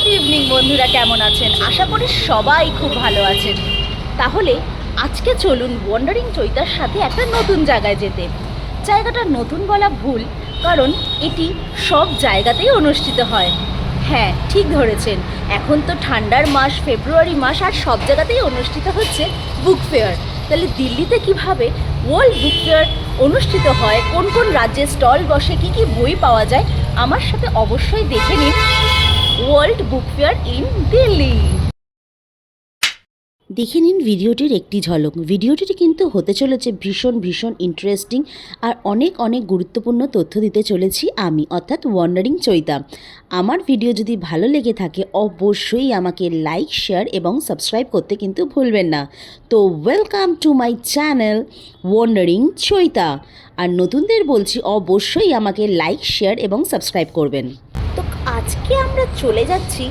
Good evening বন্ধুরা, কেমন আছেন? আশা করি সবাই খুব ভালো আছেন। তাহলে আজকে চলুন ওয়ান্ডারিং চৈতার সাথে একটা নতুন জায়গায় যেতে। জায়গাটা নতুন বলা ভুল, কারণ এটি সব জায়গাতেই অনুষ্ঠিত হয়। হ্যাঁ, ঠিক ধরেছেন, এখন তো ঠান্ডার মাস, ফেব্রুয়ারি মাস, আর সব জায়গাতেই অনুষ্ঠিত হচ্ছে বুক ফেয়ার। তাহলে দিল্লিতে কিভাবে ওয়ার্ল্ড বুক ফেয়ার অনুষ্ঠিত হয়, কোন কোন রাজ্যে স্টল বসে, কী কী বই পাওয়া যায়, আমার সাথে অবশ্যই দেখে নিন world book fair in Delhi. দেখে নিন ভিডিওটির একটি ঝলক। ভিডিওটি কিন্তু হতে চলেছে ভীষণ ভীষণ ইন্টারেস্টিং আর অনেক অনেক গুরুত্বপূর্ণ তথ্য দিতে চলেছি আমি, অর্থাৎ ওয়ান্ডারিং চৈতা। আমার ভিডিও যদি ভালো লেগে থাকে অবশ্যই আমাকে লাইক, শেয়ার এবং সাবস্ক্রাইব করতে কিন্তু ভুলবেন না। তো welcome to my channel wandering Chaita. আর নতুনদের বলছি অবশ্যই আমাকে লাইক, শেয়ার এবং সাবস্ক্রাইব করবেন। তো আজকে আমরা চলে যাচ্ছি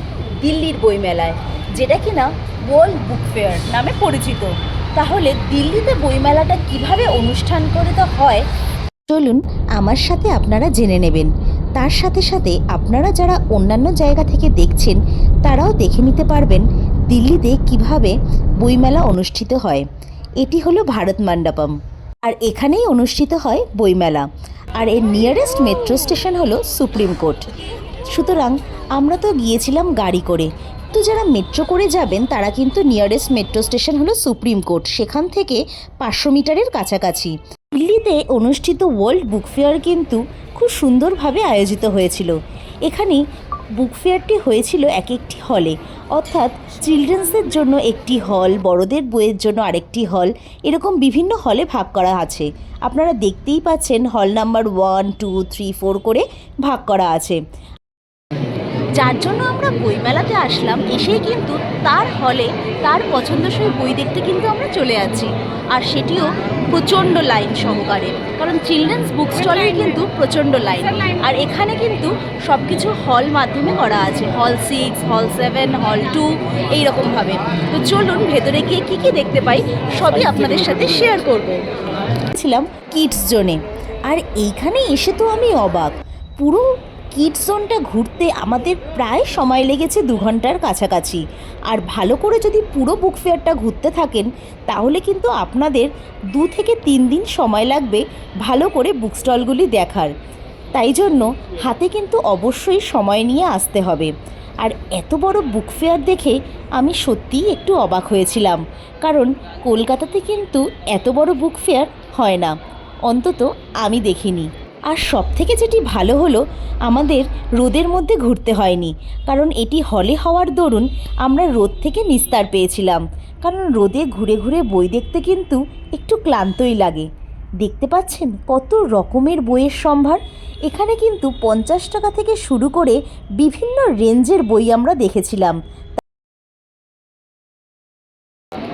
দিল্লির বইমেলায়, যেটা কিনা ওয়ার্ল্ড বুক ফেয়ার নামে পরিচিত। তাহলে দিল্লিতে বইমেলাটা কিভাবে অনুষ্ঠান করে তো হয়, চলুন আমার সাথে আপনারা জেনে নেবেন। তার সাথে সাথে আপনারা যারা অন্যান্য জায়গা থেকে দেখছেন তারাও দেখে নিতে পারবেন দিল্লিতে কিভাবে বইমেলা অনুষ্ঠিত হয়। এটি হলো ভারত মণ্ডপম, আর এখানেই অনুষ্ঠিত হয় বইমেলা। আর এর নিয়ারেস্ট মেট্রো স্টেশন হলো সুপ্রিম কোর্ট। সুতরাং আমরা তো গিয়েছিলাম গাড়ি করে, তো যারা মেট্রো করে যাবেন তারা কিন্তু নিয়ারেস্ট মেট্রো স্টেশন হলো সুপ্রিম কোর্ট, সেখান থেকে 500 মিটারের কাছাকাছি। দিল্লিতে অনুষ্ঠিত ওয়ার্ল্ড বুক ফেয়ার কিন্তু খুব সুন্দরভাবে আয়োজিত হয়েছিল। এখানে বুক ফেয়ারটি হয়েছিল এক একটি হলে, অর্থাৎ চিলড্রেন্সদের জন্য একটি হল, বড়দের বইয়ের জন্য আরেকটি হল, এরকম বিভিন্ন হলে ভাগ করা আছে। আপনারা দেখতেই পাচ্ছেন হল নাম্বার 1, 2, 3, 4 করে ভাগ করা আছে। যার জন্য আমরা বইমেলাতে আসলাম, এসেই কিন্তু তার হলে তার পছন্দসই বই দেখতে কিন্তু আমরা চলে যাচ্ছি। আর সেটিও প্রচণ্ড লাইন সহকারে, কারণ চিলড্রেন্স বুক স্টলের কিন্তু প্রচণ্ড লাইন। আর এখানে কিন্তু সব কিছু হল মাধ্যমে করা আছে, হল 6, হল 7, হল 2, এইরকমভাবে। তো চলুন ভেতরে গিয়ে কী কী দেখতে পাই সবই আপনাদের সাথে শেয়ার করব। ছিলাম কিডস জোনে, আর এইখানে এসে তো আমি অবাক। পুরো কিডস জোনটা ঘুরতে আমাদের প্রায় সময় লেগেছে 2 ঘন্টার কাছাকাছি। আর ভালো করে যদি পুরো বুক ফেয়ারটা ঘুরতে থাকেন তাহলে কিন্তু আপনাদের 2 থেকে 3 দিন সময় লাগবে ভালো করে বুক স্টলগুলি দেখার। তাই জন্য হাতে কিন্তু অবশ্যই সময় নিয়ে আসতে হবে। আর এত বড় বুক ফেয়ার দেখে আমি সত্যিই একটু অবাক হয়েছিলাম, কারণ কলকাতাতে কিন্তু এত বড় বুক ফেয়ার হয় না, অন্তত আমি দেখিনি। আর সব থেকে যেটি ভালো হলো, আমাদের রোদের মধ্যে ঘুরতে হয়নি, কারণ এটি হলে হওয়ার দরুন আমরা রোদ থেকে নিস্তার পেয়েছিলাম। কারণ রোদে ঘুরে ঘুরে বই দেখতে কিন্তু একটু ক্লান্তই লাগে। দেখতে পাচ্ছেন কত রকমের বইয়ের সম্ভার। এখানে কিন্তু 50 টাকা থেকে শুরু করে বিভিন্ন রেঞ্জের বই আমরা দেখেছিলাম।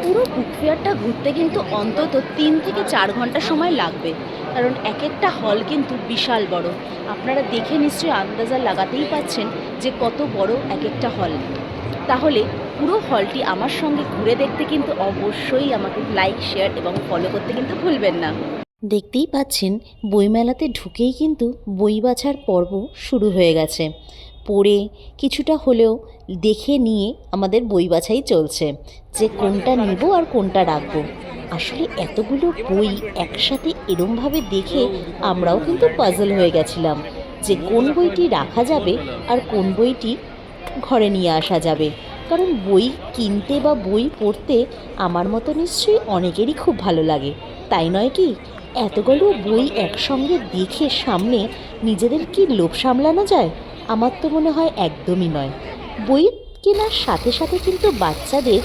পুরো বুক ফেয়ারটা ঘুরতে কিন্তু অন্তত 3 থেকে 4 ঘন্টা সময় লাগবে, কারণ এক একটা হল কিন্তু বিশাল বড়। আপনারা দেখে নিশ্চয়ই আন্দাজা লাগাতেই পাচ্ছেন যে কত বড় এক একটা হল। তাহলে পুরো হলটি আমার সঙ্গে ঘুরে দেখতে কিন্তু অবশ্যই আমাকে লাইক, শেয়ার এবং ফলো করতে কিন্তু ভুলবেন না। দেখতেই পাচ্ছেন বইমেলাতে ঢুকেই কিন্তু বই বাছার পর্ব শুরু হয়ে গেছে। পড়ে কিছুটা হলেও দেখে নিয়ে আমাদের বই বাছাই চলছে, যে কোনটা নেব আর কোনটা রাখবো। আসলে এতগুলো বই একসাথে এরমভাবে দেখে আমরাও কিন্তু পাজল হয়ে গেছিলাম যে কোন বইটি রাখা যাবে আর কোন বইটি ঘরে নিয়ে আসা যাবে। কারণ বই কিনতে বা বই পড়তে আমার মতো নিশ্চয়ই অনেকেরই খুব ভালো লাগে, তাই নয় কি? এতগুলো বই একসঙ্গে দেখে সামনে নিজেদের কি লোভ সামলানো যায়? আমার তো মনে হয় একদমই নয়। বই কেনার সাথে সাথে কিন্তু বাচ্চাদের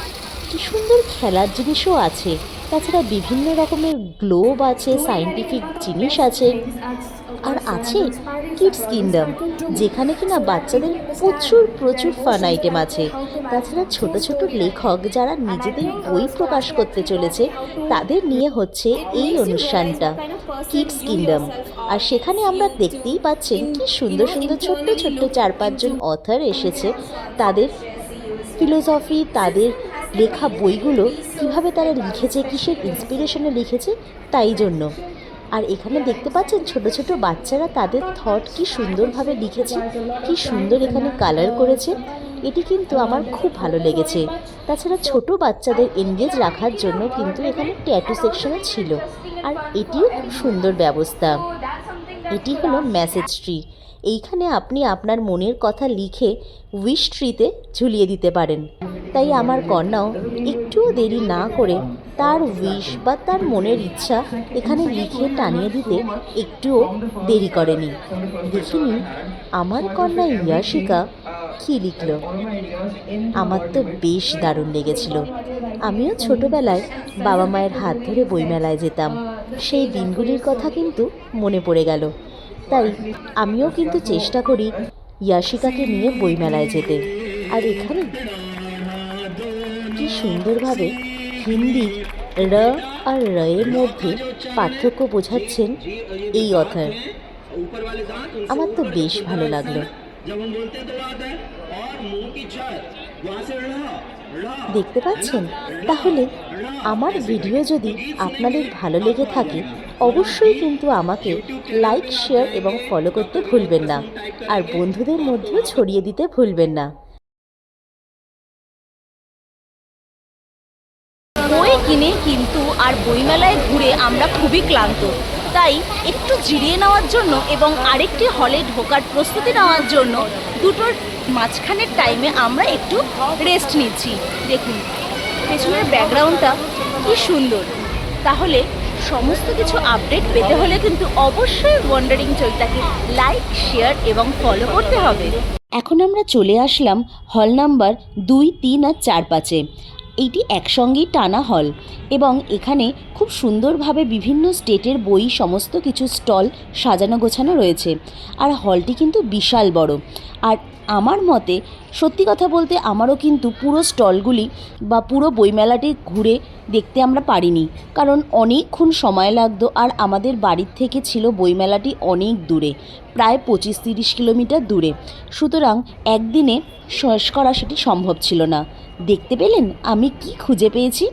কি সুন্দর খেলার জিনিসও আছে। তাছাড়া বিভিন্ন রকমের গ্লোব আছে, সায়েন্টিফিক জিনিস আছে, আর আছে কিডস কিংডম, যেখানে কিনা বাচ্চাদের প্রচুর প্রচুর ফান আইটেম আছে। তাছাড়া ছোট ছোট লেখক যারা নিজেদের বই প্রকাশ করতে চলেছে তাদের নিয়ে হচ্ছে এই অনুষ্ঠানটা, কিডস কিংডম। আর সেখানে আমরা দেখতেই পাচ্ছেন কি সুন্দর সুন্দর ছোট্ট ছোট্ট 4-5 জন অথর এসেছে। তাদের ফিলোসফি, তাদের লেখা বইগুলো কিভাবে তারা লিখেছে, কিসের ইন্সপিরেশনে লিখেছে, তাই জন্য। আর এখানে দেখতে পাচ্ছেন ছোট ছোট বাচ্চারা তাদের থট কি সুন্দরভাবে লিখেছে, কি সুন্দর এখানে কালার করেছে। এটি কিন্তু আমার খুব ভালো লেগেছে। তাছাড়া ছোট বাচ্চাদের এনগেজ রাখার জন্য কিন্তু এখানে ট্যাটু সেকশনও ছিল, আর এটিও খুব সুন্দর ব্যবস্থা। এটি হলো মেসেজ ট্রি। এইখানে আপনি আপনার মনের কথা লিখে উইশ ট্রিতে ঝুলিয়ে দিতে পারেন। তাই আমার কন্যাও একটুও দেরি না করে তার উইশ বা তার মনের ইচ্ছা এখানে লিখে টানিয়ে দিতে একটুও দেরি করেনি। দেখিনি আমার কন্যা ইয়াশিকা কী লিখল। আমার তো বেশ দারুণ লেগেছিল। আমিও ছোটবেলায় বাবা মায়ের হাত ধরে বইমেলায় যেতাম, সেই দিনগুলির কথা কিন্তু মনে পড়ে গেল। তাই আমিও কিন্তু চেষ্টা করি ইয়াশিকাকে নিয়ে বইমেলায় যেতে। আর এখানে কি সুন্দরভাবে হিন্দি র আর র এর মধ্যে পার্থক্য বোঝাচ্ছেন এই অথর। আমার তো বেশ ভালো লাগলো। দেখতে পাচ্ছেন? তাহলে আমার ভিডিও যদি আপনাদের ভালো লেগে থাকে অবশ্যই কিন্তু আমাকে লাইক, শেয়ার এবং ফলো করতে ভুলবেন না, আর বন্ধুদের মধ্যেও ছড়িয়ে দিতে ভুলবেন না। বই কিনে কিন্তু আর বইমেলায় ঘুরে আমরা খুবই ক্লান্ত, তাই একটু জিরিয়ে নেওয়ার জন্য এবং আরেকটি হলে ঢোকার প্রস্তুতি নেওয়ার জন্য দুটোর মাঝখানের টাইমে আমরা একটু রেস্ট নিচ্ছি। দেখুন পেছনের ব্যাকগ্রাউন্ডটা কি সুন্দর। তাহলে সমস্ত কিছু আপডেট পেতে হলে কিন্তু অবশ্যই ওয়ান্ডারিং চৈতাকে লাইক, শেয়ার এবং ফলো করতে হবে। এখন আমরা চলে আসলাম হল নাম্বার 2, 3 আর 4, 5-এ। এইটি একসঙ্গেই টানা হল এবং এখানে খুব সুন্দরভাবে বিভিন্ন স্টেটের বই সমস্ত কিছু স্টল সাজানো গোছানো রয়েছে। আর হলটি কিন্তু বিশাল বড়। আর আমার মতে সত্যি কথা বলতে আমারও কিন্তু পুরো স্টলগুলি বা পুরো বইমেলাটি ঘুরে দেখতে আমরা পারিনি, কারণ অনেকক্ষণ সময় লাগতো। আর আমাদের বাড়ির থেকে ছিল বইমেলাটি অনেক দূরে, প্রায় 25-30 কিলোমিটার দূরে। সুতরাং একদিনে শেষ করা সেটি সম্ভব ছিল না। দেখতে পেলেন আমি কি খুঁজে পেয়েছি?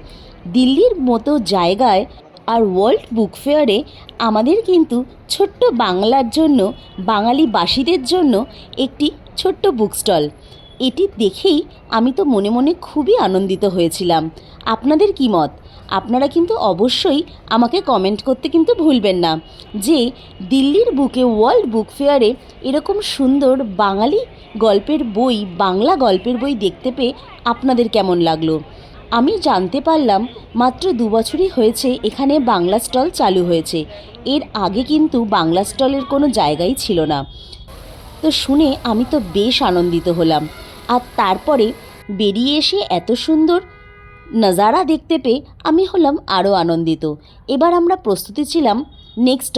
দিল্লির মতো জায়গায় আর ওয়ার্ল্ড বুক ফেয়ারে আমাদের কিন্তু ছোট্ট বাংলার জন্য, বাঙালিবাসীদের জন্য একটি ছোট্ট বুক স্টল। এটি দেখেই আমি তো মনে মনে খুবই আনন্দিত হয়েছিলাম। আপনাদের কি মত? আপনারা কিন্তু অবশ্যই আমাকে কমেন্ট করতে কিন্তু ভুলবেন না যে দিল্লির বুকে ওয়ার্ল্ড বুক ফেয়ারে এরকম সুন্দর বাঙালি গল্পের বই, বাংলা গল্পের বই দেখতে পেয়ে আপনাদের কেমন লাগলো। আমি জানতে পারলাম মাত্র 2 বছরই হয়েছে এখানে বাংলা স্টল চালু হয়েছে। এর আগে কিন্তু বাংলা স্টলের কোনো জায়গাই ছিল না। তো শুনে আমি তো বেশ আনন্দিত হলাম। আর তারপরে বেরিয়ে এসে এত সুন্দর নজারা দেখতে পেয়ে আমি হলাম আরও আনন্দিত। এবার আমরা প্রস্তুতি ছিলাম নেক্সট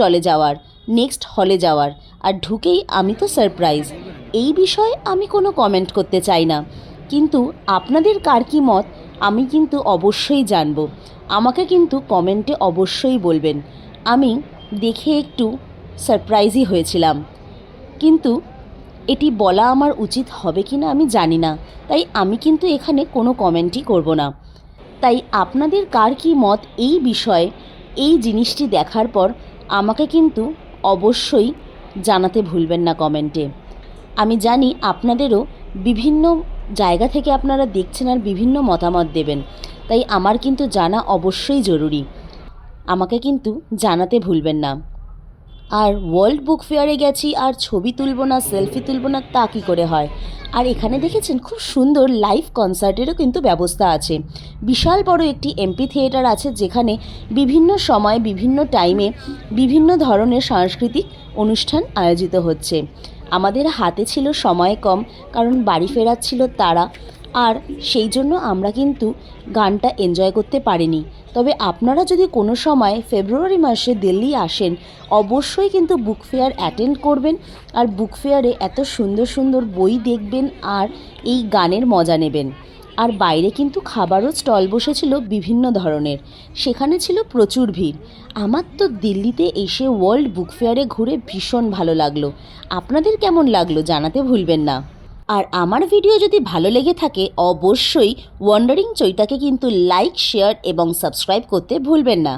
হলে যাওয়ার। আর ঢুকেই আমি তো সারপ্রাইজ। এই বিষয়ে আমি কোনো কমেন্ট করতে চাই না, কিন্তু আপনাদের কার কী মত আমি কিন্তু অবশ্যই জানব। আমাকে কিন্তু কমেন্টে অবশ্যই বলবেন। আমি দেখে একটু সারপ্রাইজই হয়েছিলাম, কিন্তু এটি বলা আমার উচিত হবে কি না আমি জানি না, তাই আমি কিন্তু এখানে কোনো কমেন্টই করব না। তাই আপনাদের কার কী মত এই বিষয়ে, এই জিনিসটি দেখার পর আমাকে কিন্তু অবশ্যই জানাতে ভুলবেন না কমেন্টে। আমি জানি আপনাদেরও বিভিন্ন জায়গা থেকে আপনারা দেখছেন আর বিভিন্ন মতামত দেবেন, তাই আমার কিন্তু জানা অবশ্যই জরুরি। আমাকে কিন্তু জানাতে ভুলবেন না। আর ওয়ার্ল্ড বুক ফেয়ারে গেছি আর ছবি তুলব না, সেলফি তুলব না, তা কী করে হয়? আর এখানে দেখেছেন খুব সুন্দর লাইভ কনসার্টেরও কিন্তু ব্যবস্থা আছে। বিশাল বড় একটি এমপি থিয়েটার আছে, যেখানে বিভিন্ন সময়, বিভিন্ন টাইমে বিভিন্ন ধরনের সাংস্কৃতিক অনুষ্ঠান আয়োজিত হচ্ছে। আমাদের হাতে ছিল সময় কম, কারণ বাড়ি ফেরার ছিল তারা, আর সেই জন্য আমরা কিন্তু গানটা এনজয় করতে পারিনি। তবে আপনারা যদি কোনো সময় ফেব্রুয়ারি মাসে দিল্লি আসেন অবশ্যই কিন্তু বুক ফেয়ার অ্যাটেন্ড করবেন, আর বুক ফেয়ারে এত সুন্দর সুন্দর বই দেখবেন আর এই গানের মজা নেবেন। আর বাইরে কিন্তু খাবারও স্টল বসেছিল বিভিন্ন ধরনের, সেখানে ছিল প্রচুর ভিড়। আমার তো দিল্লিতে এসে ওয়ার্ল্ড বুক ফেয়ারে ঘুরে ভীষণ ভালো লাগলো। আপনাদের কেমন লাগলো জানাতে ভুলবেন না। আর আমার ভিডিও যদি ভালো লেগে থাকে অবশ্যই ওয়ান্ডারিং চৈতাকে কিন্তু লাইক, শেয়ার এবং সাবস্ক্রাইব করতে ভুলবেন না।